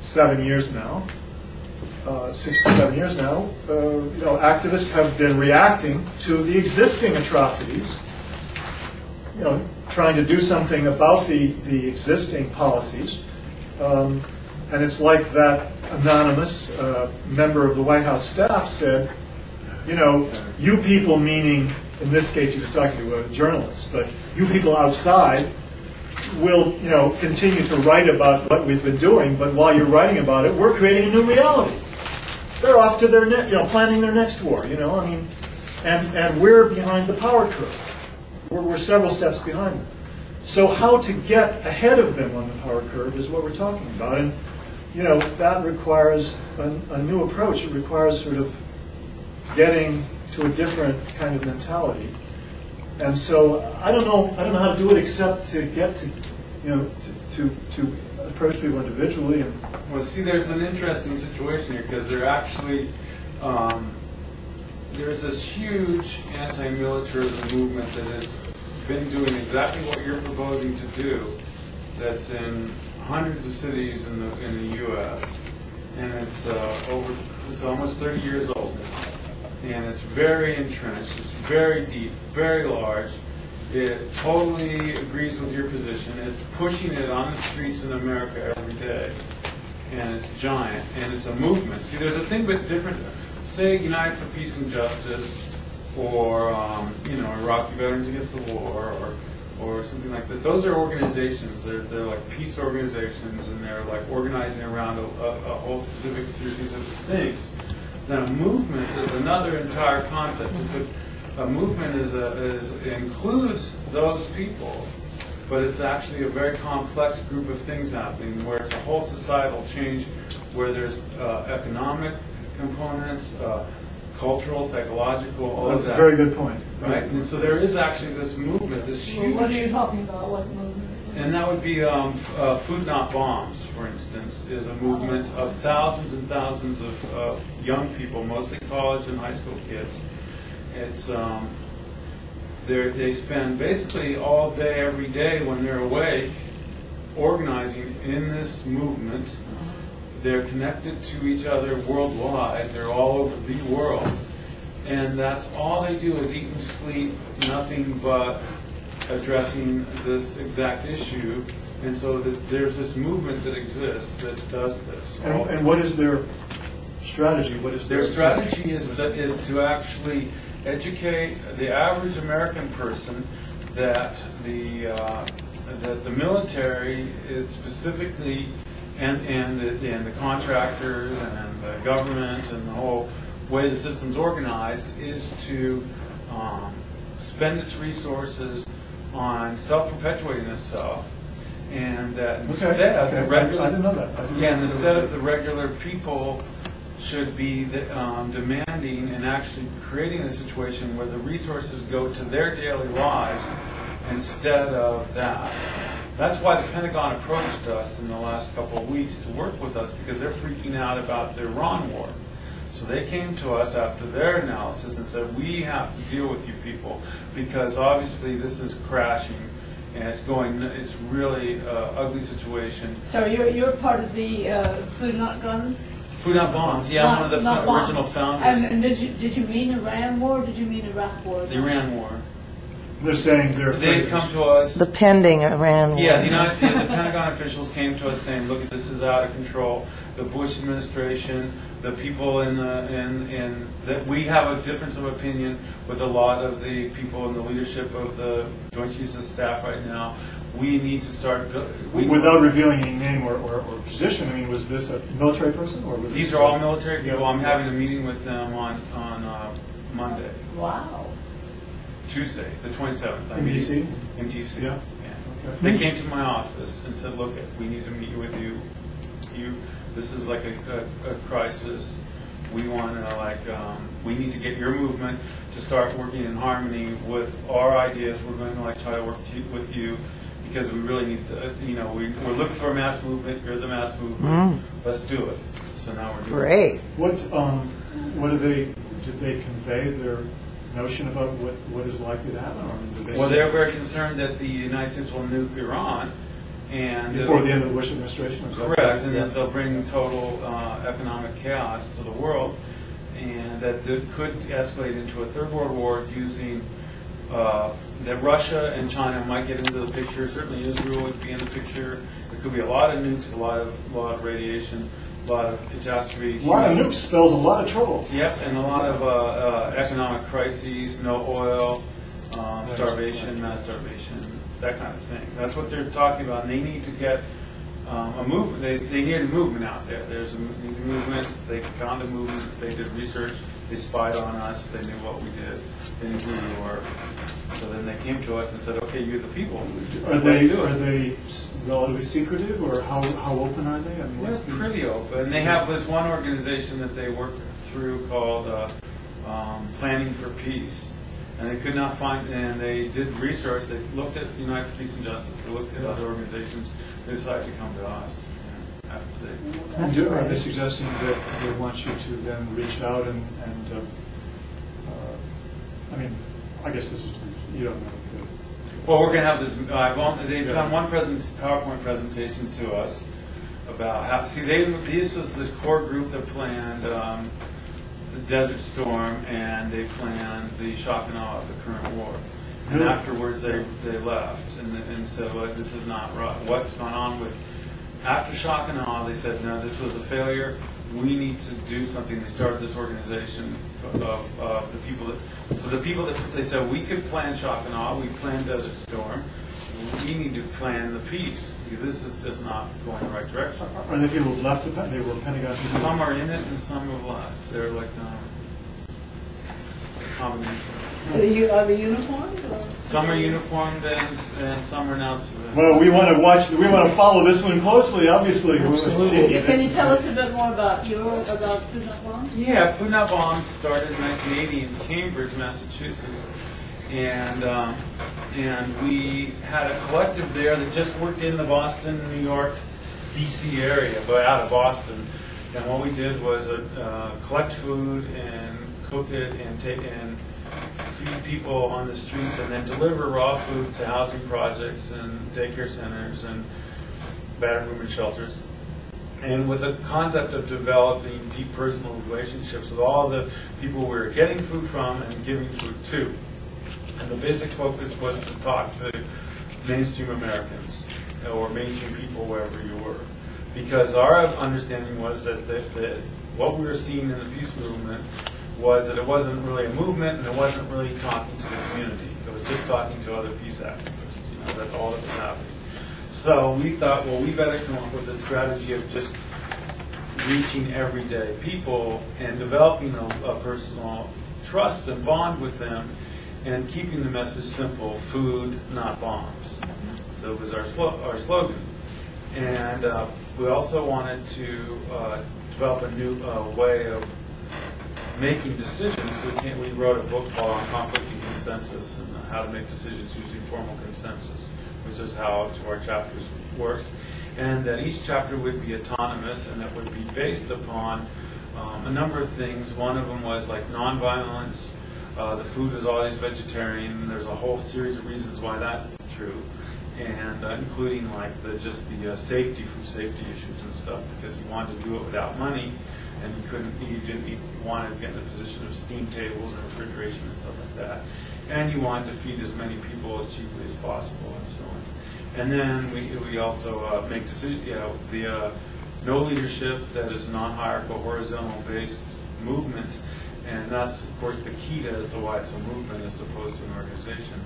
7 years now, 6 to 7 years now, activists have been reacting to the existing atrocities, trying to do something about the existing policies. And it's like that anonymous member of the White House staff said, you people, meaning, in this case he was talking to a journalist, but you people outside will, continue to write about what we've been doing, but while you're writing about it, we're creating a new reality. They're off to their planning their next war, and we're behind the power curve. We're several steps behind them. So how to get ahead of them on the power curve is what we're talking about, and that requires a new approach. It requires sort of getting to a different kind of mentality. And so I don't know how to do it except to get to to approach people individually. And well, see, there's an interesting situation here because there actually there's this huge anti-militarism movement that has been doing exactly what you're proposing to do. That's in hundreds of cities in the U.S. and it's almost 30 years old now. And it's very entrenched, it's very deep, very large. It totally agrees with your position. It's pushing it on the streets in America every day. And it's giant, and it's a movement. See, there's a thing but different. Say United for Peace and Justice, or Iraqi Veterans Against the War, or something like that. Those are organizations. They're like peace organizations, and they're like organizing around a whole specific series of things. Then a movement is another entire concept. It's a movement includes those people, but it's actually a very complex group of things happening, where it's a whole societal change, where there's economic components, cultural, psychological, all that's of that. a very good point. Right? And so there is actually this movement, this huge... What are you talking about? What movement? And that would be Food Not Bombs, for instance, is a movement of thousands and thousands of young people, mostly college and high school kids. It's they spend basically all day, every day when they're awake, organizing in this movement. They're connected to each other worldwide. They're all over the world. And that's all they do is eat and sleep, nothing but addressing this exact issue. And so there's this movement that exists that does this. And what is their strategy? What is their strategy is to actually educate the average American person that the military is specifically and the contractors and the government and the whole way the system's organized is to spend its resources on self-perpetuating itself, and that instead the regular, I didn't know that. And instead of the regular people should be demanding and actually creating a situation where the resources go to their daily lives instead of that. That's why the Pentagon approached us in the last couple of weeks to work with us, because they're freaking out about the Iran war. So they came to us after their analysis and said, we have to deal with you people, because obviously this is crashing and it's really an ugly situation. So you're part of the Food Not Guns? Food Not Bombs, yeah, I'm one of the original founders. And did you mean Iran war, or did you mean Iraq war? The Iran war. They're saying they come to us. The pending Iran war. Yeah, the Pentagon officials came to us saying, "Look, this is out of control." The Bush administration, the people that we have a difference of opinion with a lot of the people in the leadership of the Joint Chiefs of Staff right now. We need to start. Without revealing any name or position, I mean, was this a military person, or was these are all military people? I'm having a meeting with them on Monday. Wow. Tuesday, the 27th. In D.C.? In D.C. Yeah. Okay. They came to my office and said, "Look, we need to meet with you. This is like a crisis. We want to we need to get your movement to start working in harmony with our ideas. We're going to try to work with you because we really need to. We're looking for a mass movement. You're the mass movement. Let's do it." So now we're doing Great. What did they convey their notion about what is likely to happen? Or they're very concerned that the United States will nuke Iran, And before the end of the Bush administration. Correct, and that they'll bring total economic chaos to the world, and that it could escalate into a third world war using that Russia and China might get into the picture. Certainly Israel would be in the picture. There could be a lot of nukes, a lot of radiation, a lot of catastrophe. A lot of nukes spells a lot of trouble. Yep, and a lot of economic crises, no oil, starvation, mass starvation, that kind of thing. That's what they're talking about, and they need to get a movement. They need a movement out there. There's a movement. They found a movement. They did research. They spied on us. They knew what we did. They knew who we were. So then they came to us and said, "Okay, you're the people." Are they relatively secretive, or how open are they? I mean, they're pretty open. They have this one organization that they work through called Planning for Peace, and they could not find. And they did research. They looked at United for Peace and Justice. They looked at other organizations. They decided to come to us. Are they suggesting that they want you to then reach out and I mean, I guess this is you don't know. Well, we're going to have this. They've done one PowerPoint presentation to us about how. See, this is the core group that planned the Desert Storm, and they planned the shock and awe of the current war. And Really? afterwards, they left and said, "Well, this is not right. What's gone on with?" After shock and awe, they said, "No, this was a failure. We need to do something." They started this organization of the people that. So the people that they said, we could plan shock and awe, we planned Desert Storm, we need to plan the peace, because this is just not going the right direction. Are they people who left they were Pentagon people? Some are in it and some have left. They're like a combination. Are they uniformed? Or? Some are uniformed and some are not. Well, we want to follow this one closely, obviously. Absolutely. Can you tell us a bit more about Food Not Bombs? Yeah, Food Not Bombs started in 1980 in Cambridge, Massachusetts, and we had a collective there that just worked in the Boston, New York, D.C. area, but out of Boston. And what we did was collect food and cook it and feed people on the streets, and then deliver raw food to housing projects and daycare centers and battered women's shelters. And with a concept of developing deep personal relationships with all the people we were getting food from and giving food to. And the basic focus was to talk to mainstream Americans or mainstream people wherever you were. Because our understanding was that what we were seeing in the peace movement was that it wasn't really a movement, and it wasn't really talking to the community. It was just talking to other peace activists. That's all that was happening. So we thought, well, we better come up with a strategy of just reaching everyday people and developing a personal trust and bond with them, and keeping the message simple: food, not bombs. So it was our slogan. And we also wanted to develop a new way of making decisions. So we wrote a book called On Conflict and Consensus, and how to make decisions using formal consensus, which is how each of our chapters works. And that each chapter would be autonomous, and it would be based upon a number of things. One of them was like nonviolence. The food is always vegetarian. There's a whole series of reasons why that's true, and including like the food safety issues and stuff, because you wanted to do it without money, and you wanted to get in a position of steam tables and refrigeration and stuff like that, and you wanted to feed as many people as cheaply as possible, and so on. And then we also make decisions. The no leadership, that is a non-hierarchical, horizontal-based movement, and that's of course the key to as to why it's a movement as opposed to an organization.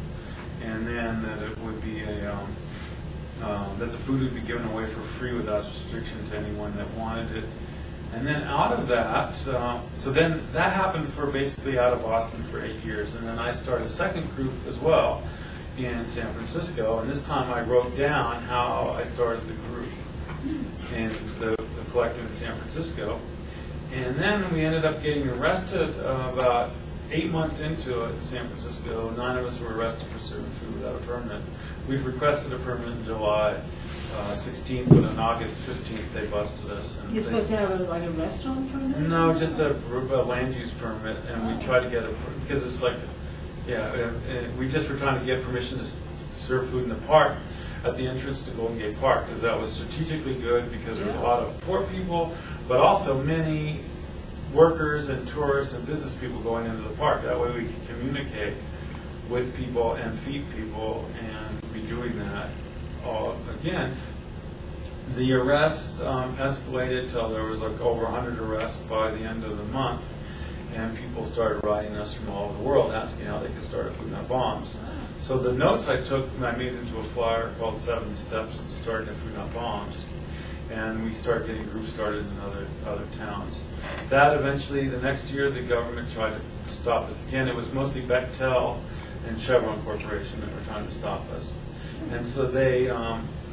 And then that it would be that the food would be given away for free without restriction to anyone that wanted it. And then out of that, so then that happened for basically out of Boston for 8 years. And then I started a second group as well in San Francisco. And this time I wrote down how I started the group in the collective in San Francisco. And then we ended up getting arrested about 8 months into it in San Francisco. 9 of us were arrested for serving food without a permit. We'd requested a permit in July 16th, but on August 15th they busted us. And you're supposed to have a restaurant permit? No, just a land use permit, and we tried to get because it's like, we just were trying to get permission to serve food in the park. at the entrance to Golden Gate Park, because that was strategically good because there was a lot of poor people, but also many workers and tourists and business people going into the park. That way we could communicate with people and feed people, and be doing that. Again, the arrests escalated till there was like over 100 arrests by the end of the month, and people started writing us from all over the world asking how they could start a Food Not Bombs. So the notes I took, I made into a flyer called 7 Steps to Starting a Food Not Bombs, and we started getting groups started in other towns. That eventually, the next year, the government tried to stop us again. It was mostly Bechtel and Chevron Corporation that were trying to stop us. And so they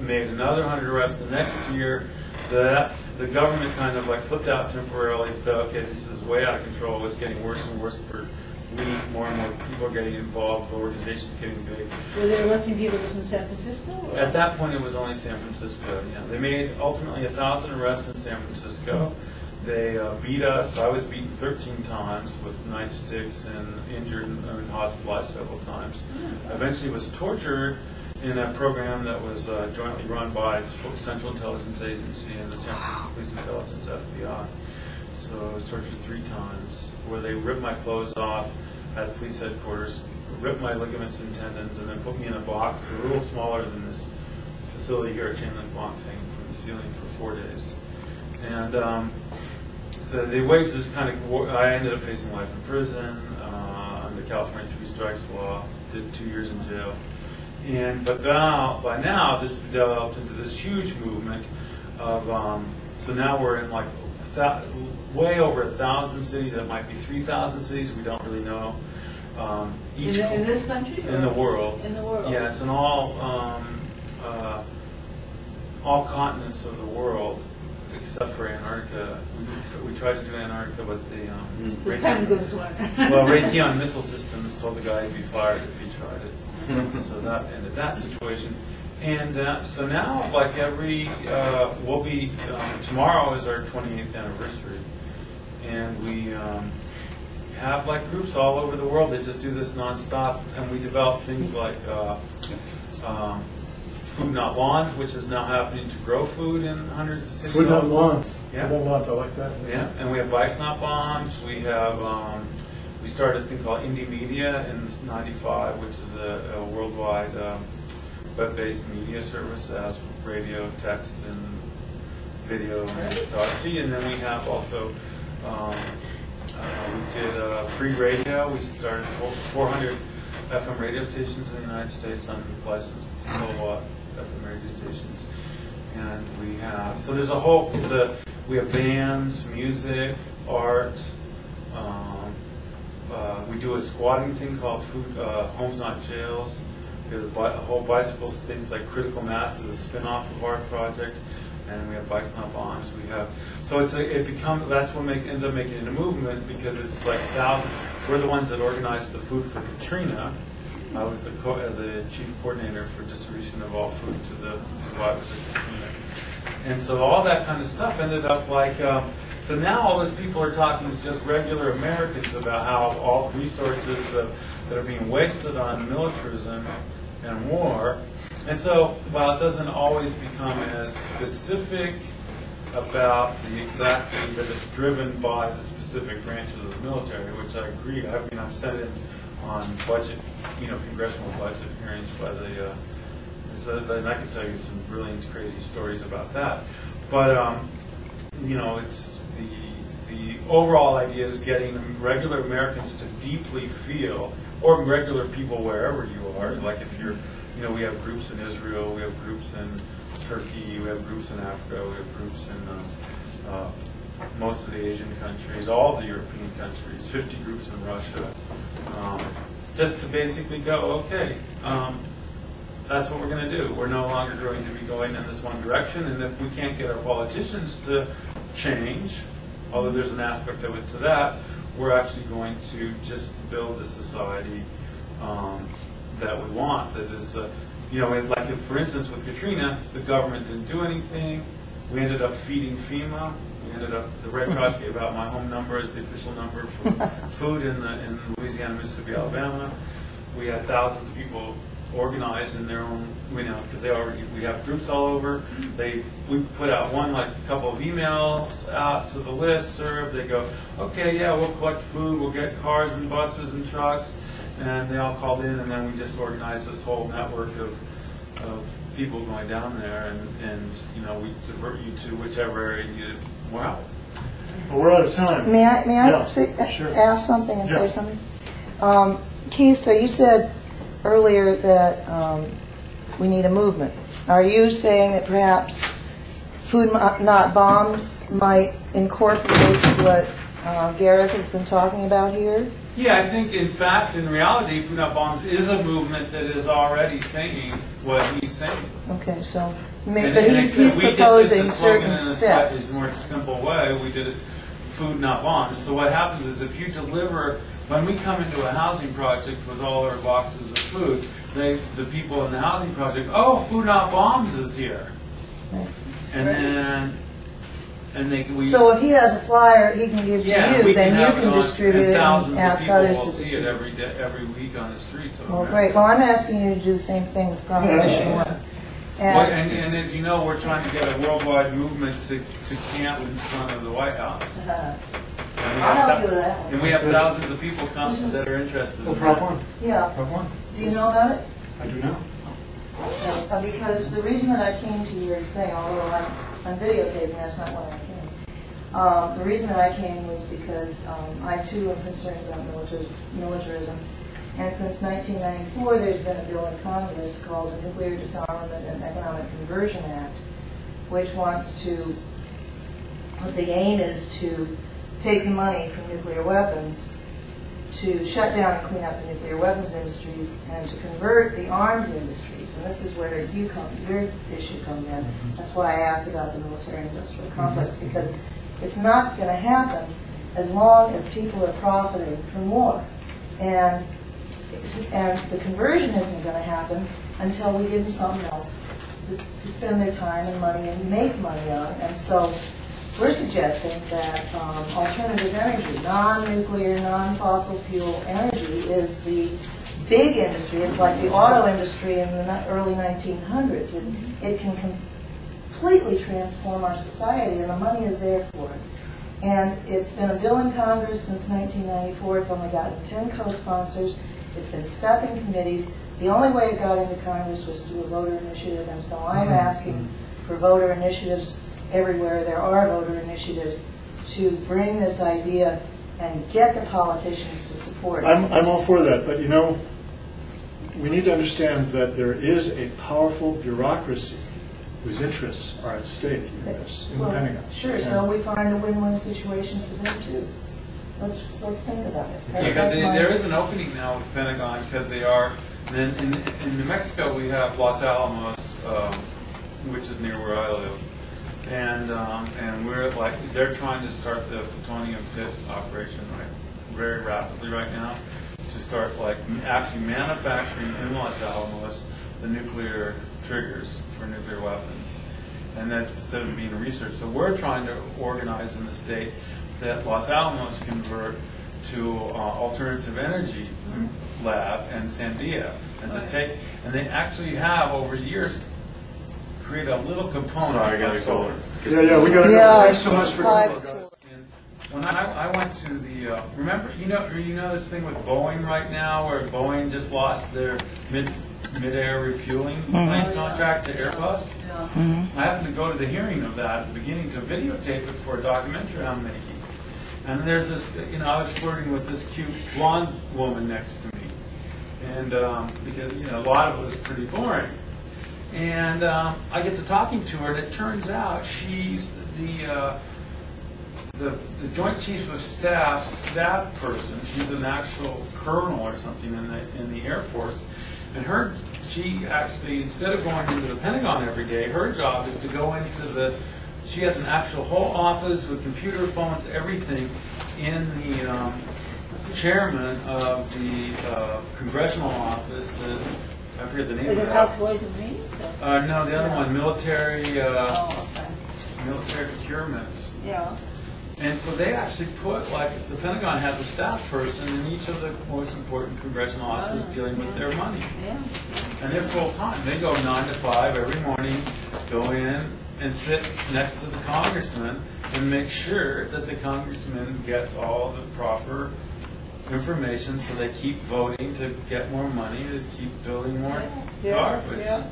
made another 100 arrests the next year. The government kind of like flipped out temporarily and said, okay, this is way out of control. It's getting worse and worse per week. More and more people are getting involved. The organization's getting big. Were they arresting people just in San Francisco? Or? At that point, it was only San Francisco. Yeah, they made ultimately 1,000 arrests in San Francisco. They beat us. I was beaten 13 times with nightsticks and injured and hospitalized several times. Eventually was tortured in a program that was jointly run by Central Intelligence Agency and the San Francisco Police Intelligence, FBI. So I was tortured 3 times, where they ripped my clothes off at police headquarters, ripped my ligaments and tendons, and then put me in a box a little smaller than this facility here, a chain link box hanging from the ceiling for 4 days. And so they waged this kind of war. I ended up facing life in prison under California 3 strikes law, did 2 years in jail. But by now, this developed into this huge movement of, so now we're in like way over 1,000 cities. It might be 3,000 cities. We don't really know. In this country? In the world. In the world. Yeah, it's in all continents of the world, except for Antarctica. We tried to do Antarctica, but the penguins weren't. Well, Raytheon Missile Systems told the guy he'd be fired if he tried it. So that ended that situation. And so now, like we'll be, tomorrow is our 28th anniversary. And we have like groups all over the world that just do this nonstop. And we develop things like Food Not Lawns, which is now happening to grow food in hundreds of cities. Food Not Lawns. Yeah. Food Not Lawns, I like that. Yeah, and we have Bikes Not Bombs. We have, we started a thing called Indie Media in '95, which is a worldwide web-based media service that has radio, text, and video and photography. And then we have also, we did free radio. We started 400 FM radio stations in the United States on licensed kilowatt FM radio stations. And we have, so there's a whole, we have bands, music, art. We do a squatting thing called Homes Not Jails. We have a whole bicycles things like Critical Mass is a spin-off of our project, and we have Bikes Not Bombs. We have, so that's what ends up making it a movement, because it's like 1,000. We're the ones that organized the food for Katrina. I was the chief coordinator for distribution of all food to the survivors of Katrina. And so all that kind of stuff ended up like, so now all those people are talking to just regular Americans about how all resources that are being wasted on militarism and war. And so while it doesn't always become as specific about that it's driven by the specific branches of the military, which I agree. I mean, I've said it on budget, congressional budget hearings by and I can tell you some brilliant, crazy stories about that. But, it's the overall idea is getting regular Americans to deeply feel, or regular people wherever you are, like if you're, we have groups in Israel, we have groups in Turkey, we have groups in Africa, we have groups in most of the Asian countries, all the European countries, 50 groups in Russia, just to basically go, okay, that's what we're going to do. We're no longer going to be going in this one direction, and if we can't get our politicians to change, although there's an aspect of it to that, we're actually going to just build the society that we want, that is, like if, for instance, with Katrina, the government didn't do anything. We ended up feeding FEMA. The Red Cross gave out my home number as the official number for food in Louisiana, Mississippi, Alabama. We had thousands of people organize in their own, because we have groups all over. We put out a couple of emails out to the listserv. They go, okay, yeah, we'll collect food, we'll get cars and buses and trucks, and they all called in, and then we just organized this whole network of people going down there, and we divert you to whichever area you want. Well, we're out of time. May I Yeah, sure. ask something and Yeah. say something? Keith, so you said earlier that we need a movement. Are you saying that perhaps Food Not Bombs might incorporate what Gareth has been talking about here? Yeah, I think in reality, Food Not Bombs is a movement that is already saying what he's saying. Okay, so, And but he's proposing certain steps. In a more simple way, we did it Food Not Bombs. So what happens is if you deliver, when we come into a housing project with all our boxes of food, the people in the housing project, oh, Food Not Bombs is here. Right. So if he has a flyer he can give to you, then you can distribute it and ask others to distribute it. distribute it. Every week on the streets of Well, America. great. Well, I'm asking you to do the same thing with Proposition 1. And as you know, we're trying to get a worldwide movement to camp in front of the White House. I'll help you with that one. And we have thousands of people that are interested in Prop that. 1. Yeah. Prop 1. Do you know about it? I do now. Because the reason that I came to your thing, although I'm videotaping, that's not why I came. The reason that I came was because I too am concerned about militarism. And since 1994, there's been a bill in Congress called the Nuclear Disarmament and Economic Conversion Act, which wants to, the aim is to take the money from nuclear weapons to shut down and clean up the nuclear weapons industries and to convert the arms industries. And this is where your issue comes in. That's why I asked about the military-industrial complex, because it's not going to happen as long as people are profiting from war. And the conversion isn't going to happen until we give them something else to spend their time and money and make money on. And so we're suggesting that alternative energy, non-nuclear, non-fossil fuel energy is the big industry. It's like the auto industry in the early 1900s. It can completely transform our society, and the money is there for it. And it's been a bill in Congress since 1994. It's only gotten 10 co-sponsors. It's been stuck in committees. The only way it got into Congress was through a voter initiative, and so I'm asking for voter initiatives everywhere there are voter initiatives to bring this idea and get the politicians to support it. I'm all for that, but we need to understand that there is a powerful bureaucracy whose interests are at stake in this, in the Pentagon. Sure, so we find a win-win situation for them too. Let's think about it. Yeah, there is an opening now with the Pentagon because they are. And then in New Mexico we have Los Alamos, which is near where I live, and we're they're trying to start the plutonium pit operation very rapidly right now to start actually manufacturing in Los Alamos the nuclear triggers for nuclear weapons, and that's instead of being research. So we're trying to organize in the state that Los Alamos convert to alternative energy lab and Sandia, and they actually have over years create a little component of solar. Yeah, we got to go. Thanks so much for coming. When I went to the remember you know this thing with Boeing right now, where Boeing just lost their MidAir Refueling plane contract to Airbus. I happened to go to the hearing of that at the beginning to videotape it for a documentary I'm making. And there's this, I was flirting with this cute blonde woman next to me, and because a lot of it was pretty boring. And I get to talking to her, and it turns out she's the Joint Chief of staff person. She's an actual colonel or something in the Air Force, and she actually, instead of going into the Pentagon every day, her job is to go into she has an actual whole office with computer phones, everything, in the chairman of the congressional office. I forget the name of it. House Ways and Means? No, the other one, military Okay. military procurement. Yeah. And so they actually put, like, the Pentagon has a staff person in each of the most important congressional offices dealing with their money. Yeah. And they're full-time. They go 9 to 5 every morning, go in and sit next to the congressman and make sure that the congressman gets all the proper information so they keep voting to get more money, to keep building more garbage. Yeah.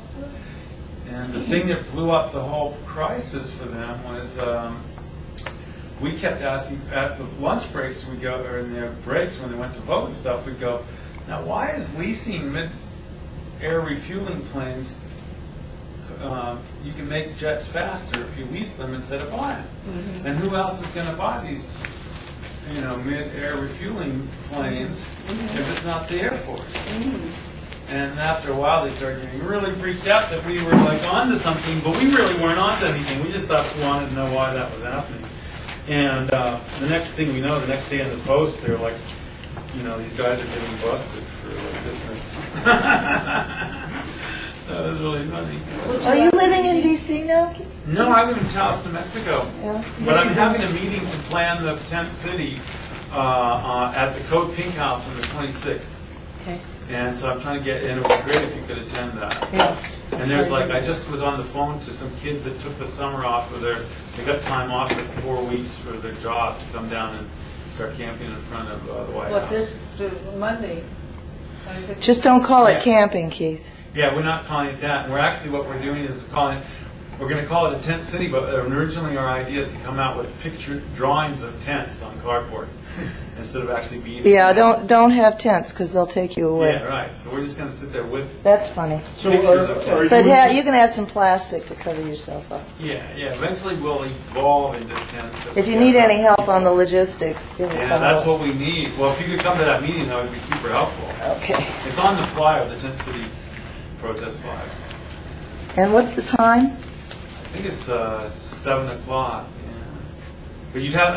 And the thing that blew up the whole crisis for them was we kept asking at the lunch breaks we go, or in their breaks when they went to vote and stuff, we'd go, now why is leasing mid-air refueling planes, you can make jets faster if you lease them instead of buy them. Mm-hmm. And who else is going to buy these, you know, mid-air refueling planes if it's not the Air Force? And after a while, they started getting really freaked out that we were like onto something, but we really weren't onto anything. We just wanted to know why that was happening. And the next thing we know, the next day in the Post, they're like, you know, these guys are getting busted for like this thing. That was really funny. Are you living in D.C. now? No, I live in Taos, New Mexico. Yeah. But I'm having a meeting to plan the tent city at the Code Pink House on the 26th. Okay. And so I'm trying to get in. It would be great if you could attend that. Yeah. And there's like, I just was on the phone to some kids that took the summer off for they got time off for 4 weeks for their job to come down and start camping in front of the White What, House. this Monday? Just don't call it Yeah. camping, Keith. Yeah, we're not calling it that. And we're actually, what we're doing is we're going to call it a tent city, but originally our idea is to come out with picture drawings of tents on cardboard instead of actually being. Yeah, don't have tents because they'll take you away. Yeah, right. So we're just going to sit there with That's funny. So pictures of are tents. But you can have some plastic to cover yourself up. Yeah. Eventually we'll evolve into tents. If you need any help on the logistics, give us Yeah, some that's help. what we need. Well, if you could come to that meeting, that would be super helpful. Okay. It's on the flyer, the Tent City protest flyer. And what's the time? I think it's 7 o'clock. Yeah. But you'd have,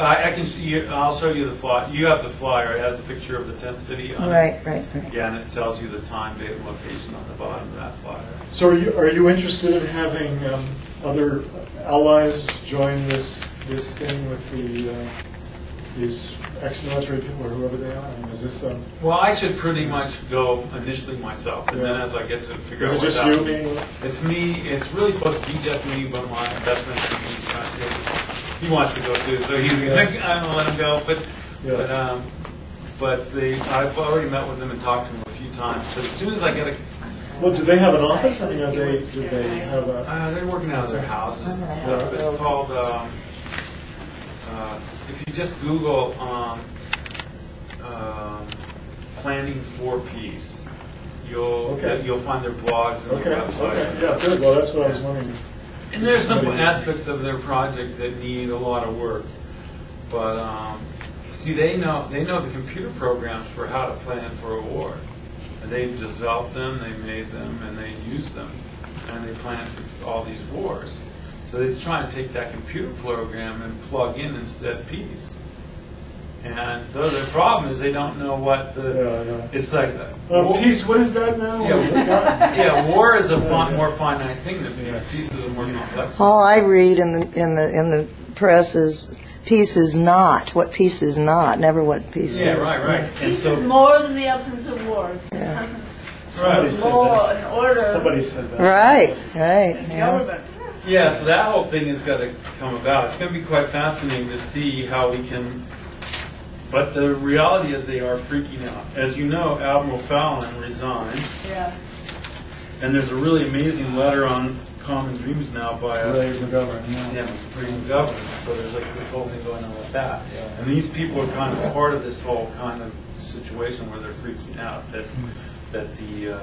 I'll show you the flyer. You have the flyer. It has a picture of the Tent City on it. Right. Yeah, and it tells you the time, date, and location on the bottom of that flyer. So are you interested in having other allies join this thing with these ex-military people or whoever they are? I mean, is this Well, I should pretty much go initially myself, and then as I get to figure is out it what's just you happening. meeting? It's me. It's really supposed to be just me, but my best friend he's trying to go. He wants to go too, so he's I'm gonna let him go. But I've already met with them and talked to them a few times. So as soon as I get a Well, do they have an office? I mean, did they have a? they're working out of their houses and stuff. It's called, if you just Google Planning for Peace, you'll find their blogs and their website. Okay, yeah, good. Well, that's what I was wondering. And there's some aspects of their project that need a lot of work. But see, they know the computer programs for how to plan for a war. They've developed them, they made them, and they use them, and they plan for all these wars. So they're trying to take that computer program and plug in instead peace. And the problem is they don't know what it's like. Peace, what is that now? Yeah, war is a more finite thing than peace. Peace is a more complex. All I read in the press is peace is not what peace is not, never what peace is. Yeah, right. And Peace so is more than the absence of wars. It Yeah. hasn't Somebody said law that. and order Somebody said that. Right. and Yeah. government. yeah, so that whole thing has got to come about. It's going to be quite fascinating to see how we can. But the reality is they are freaking out. As you know, Admiral Fallon resigned, Yes. and there's a really amazing letter on Common Dreams now by a Labor government. freedom government. So there's like this whole thing going on with that. And these people are kind of part of this whole kind of situation where they're freaking out that the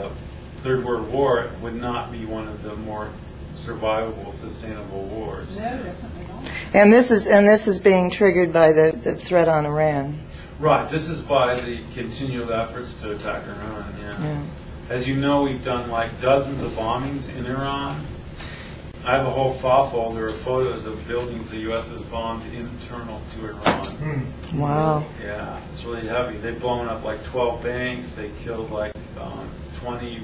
Third World War would not be one of the more survivable, sustainable wars. No, definitely not. And this is being triggered by the threat on Iran. Right. This is by the continual efforts to attack Iran. Yeah. As you know, we've done like dozens of bombings in Iran. I have a whole file folder of photos of buildings the U.S. has bombed internal to Iran. Wow. Yeah, it's really heavy. They've blown up like 12 banks. They killed like 20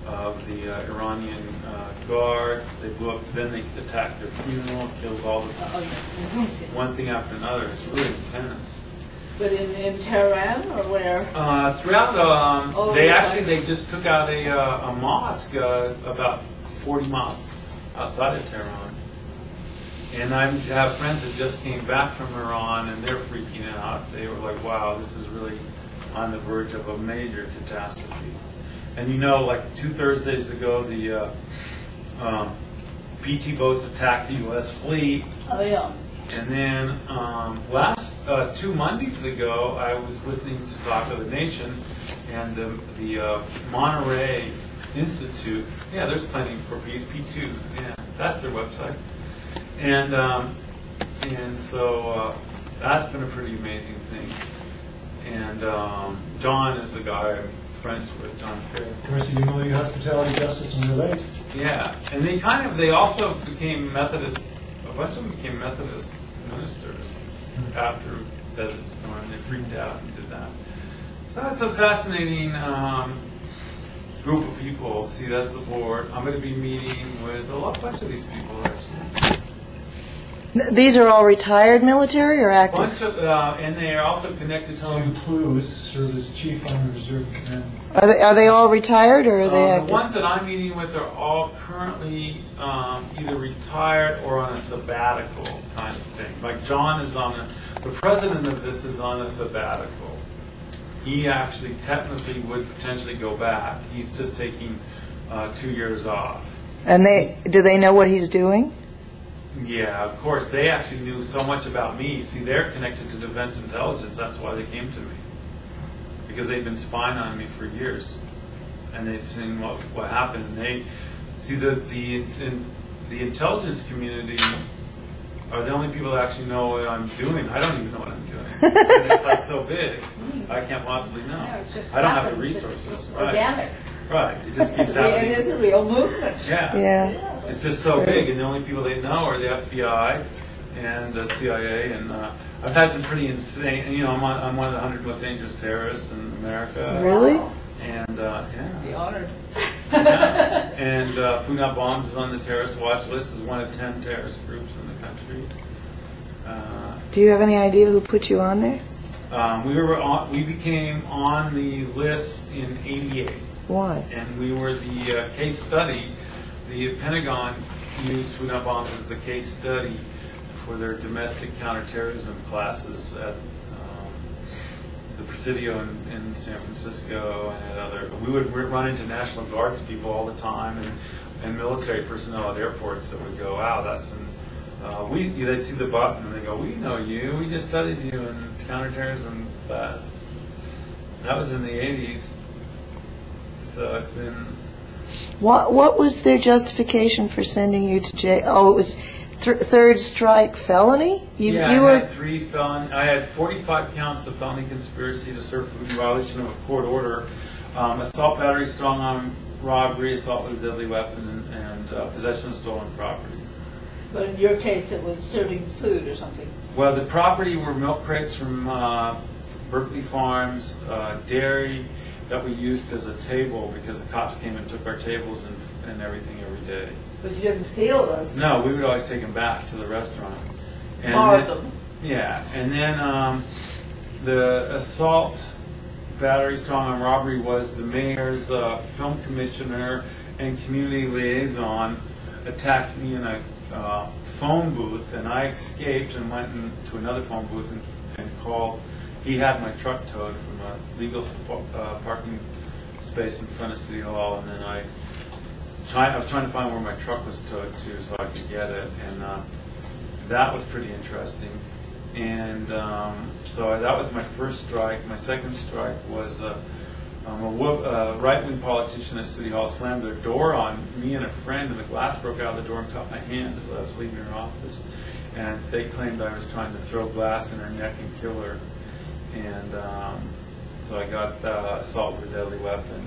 the Iranian guard. They blew up. Then they attacked their funeral, killed all the one thing after another. It's really intense. But in Tehran or where? Throughout, they they just took out a mosque about 40 miles outside of Tehran. And I have friends that just came back from Iran, and they're freaking out. They were like, wow, this is really on the verge of a major catastrophe. And you know, like 2 Thursdays ago, the PT boats attacked the U.S. fleet. Oh, yeah. And then last 2 Mondays ago, I was listening to Talk of the Nation, and the Monterey Institute, yeah, there's Planning for Peace, P2, yeah, that's their website. And so that's been a pretty amazing thing. And John is the guy I'm friends with, John Fair. Mercy, Humility, Hospitality, Justice, and Relate. Yeah, and they also became Methodist, a bunch of them became Methodist ministers after Desert Storm. They freaked out and did that. So that's a fascinating group of people. See, that's the board. I'm going to be meeting with a bunch of these people, actually. These are all retired military or active? Bunch of, and they are also connected Tom to... Plews served as Chief on the Reserve Command. Are they all retired or are they the active? ones that I'm meeting with are all currently either retired or on a sabbatical kind of thing. Like John is the president of this is on a sabbatical. He actually technically would potentially go back. He's just taking 2 years off. And do they know what he's doing? Yeah, of course. They actually knew so much about me. See, they're connected to defense intelligence. That's why they came to me. Because they've been spying on me for years. And they've seen what happened. And they see the intelligence community are the only people that actually know what I'm doing. I don't even know what I'm doing. It's like so big. I can't possibly know. No, it just I don't have the happens. resources. It's Right. organic. Right. It just keeps happening. It is a real movement. Yeah. Yeah. It's just so big, and the only people they know are the FBI and the CIA. And I've had some pretty insane. You know, I'm one of the 100 most dangerous terrorists in America. Really? And Be honored. yeah. And Food Not Bombs is on the terrorist watch list. Is one of 10 terrorist groups in the country. Do you have any idea who put you on there? We became on the list in '88. Why? And we were the case study. The Pentagon used Food Not Bombs as the case study for their domestic counterterrorism classes at the Presidio in San Francisco and at other. We would run into National Guards people all the time and military personnel at airports that would go, wow, that's an they'd see the button and they go, we know you. We just studied you in counterterrorism class. And that was in the 80s. So it's been... What was their justification for sending you to jail? Oh, it was third strike felony? I had 3 felony. I had 45 counts of felony conspiracy to serve food in violation of a court order, assault, battery, strong arm robbery, assault with a deadly weapon, and possession of stolen property. But in your case, it was serving food or something. Well, the property were milk crates from Berkeley Farms, dairy that we used as a table because the cops came and took our tables and everything every day. But you didn't steal those. No, we would always take them back to the restaurant. And Borrowed them. Yeah, and then the assault, battery, strong arm robbery was the mayor's film commissioner and community liaison attacked me in a phone booth, and I escaped and went into another phone booth and called. He had my truck towed from a legal parking space in front of City Hall, and then I was trying to find where my truck was towed to so I could get it, and that was pretty interesting. And so that was my first strike. My second strike was a right-wing politician at City Hall slammed their door on me and a friend, and the glass broke out of the door and caught my hand as I was leaving her office. And they claimed I was trying to throw glass in her neck and kill her. And so I got assault with a deadly weapon.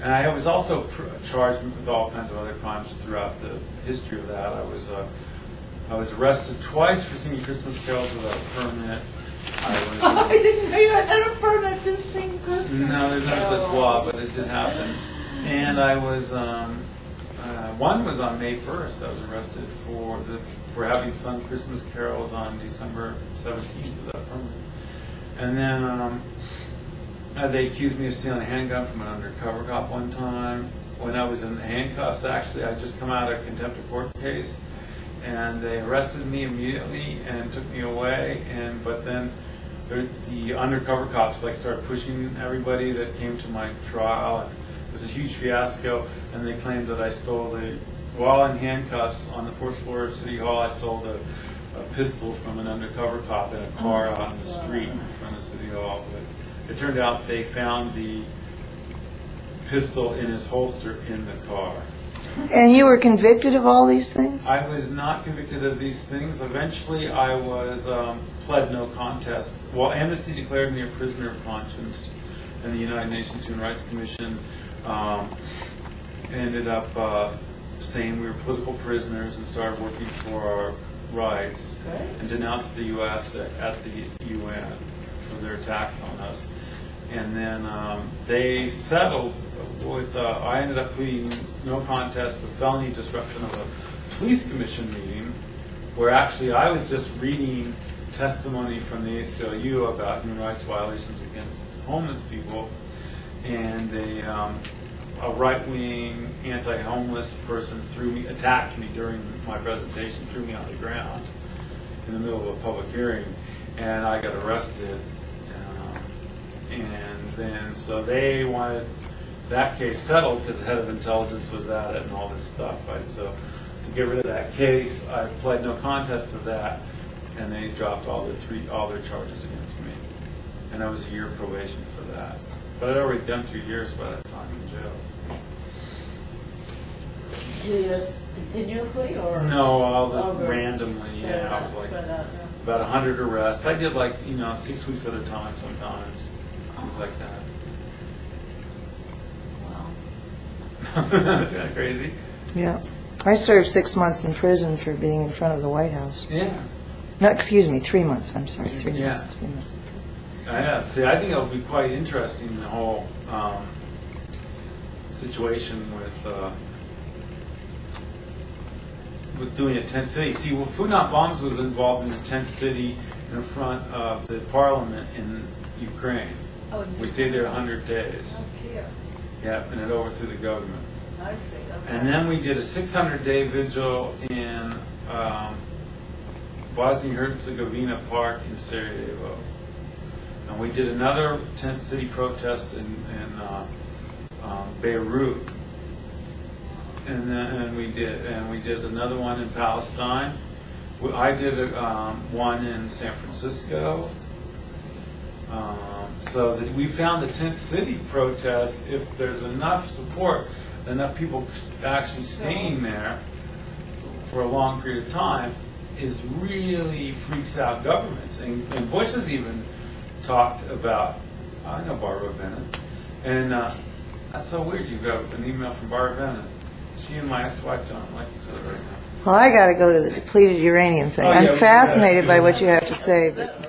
And I was also charged with all kinds of other crimes throughout the history of that. I was arrested twice for singing Christmas carols without a permit. I didn't know you had a permit to sing Christmas No, there's no such law, but it did happen. And I was, one was on May 1st. I was arrested for having sung Christmas carols on December 17th without permit. And then they accused me of stealing a handgun from an undercover cop one time. When I was in handcuffs, actually, I just come out of a contempt of court case, and they arrested me immediately and took me away. But then the undercover cops started pushing everybody that came to my trial. And it was a huge fiasco, and they claimed that I stole while in handcuffs on the 4th floor of City Hall, I stole a pistol from an undercover cop in a car out on the street in front of City Hall. But it turned out they found the pistol in his holster in the car. And you were convicted of all these things? I was not convicted of these things. Eventually, I was pled no contest. Well, Amnesty declared me a prisoner of conscience, and the United Nations Human Rights Commission ended up saying we were political prisoners and started working for our rights, and denounced the U.S. at the UN for their attacks on us. And then they settled with, I ended up pleading no contest to felony disruption of a police commission meeting, where actually I was just reading testimony from the ACLU about human rights violations against homeless people, and a right-wing anti-homeless person attacked me during my presentation, threw me on the ground in the middle of a public hearing, and I got arrested. And then, so they wanted that case settled because the head of intelligence was at it and all this stuff. Right? So to get rid of that case, I pled no contest to that, and they dropped all their charges against me. And I was a year of probation for that. But I'd already done 2 years by that time in jail. So. Did you just continuously or? No, randomly. Yeah, I was about 100 arrests. I did 6 weeks at a time sometimes. Things like that. Wow. That's kind of crazy. Yeah. I served 6 months in prison for being in front of the White House. Yeah. No, excuse me, 3 months. I'm sorry, 3 Yeah. months. 3 months. Yeah. See, I think it'll be quite interesting, the whole situation with doing a tent city. See, well, Food Not Bombs was involved in the tent city in front of the parliament in Ukraine. Oh, We stayed there 100 days. Here. Yeah, and it overthrew the government. I see. Okay. And then we did a 600-day vigil in Bosnia-Herzegovina Park in Sarajevo. And we did another tent city protest in Beirut. And then we did another one in Palestine. I did one in San Francisco. So that we found the tent city protests, if there's enough support, enough people actually staying there for a long period of time, is really freaks out governments. And Bush has even talked about, I know Barbara Bennett, and that's so weird. You got an email from Barbara Bennett. She and my ex-wife don't like each other right now. Well, I got to go to the depleted uranium thing. Oh, yeah, I'm fascinated by what you have to say, but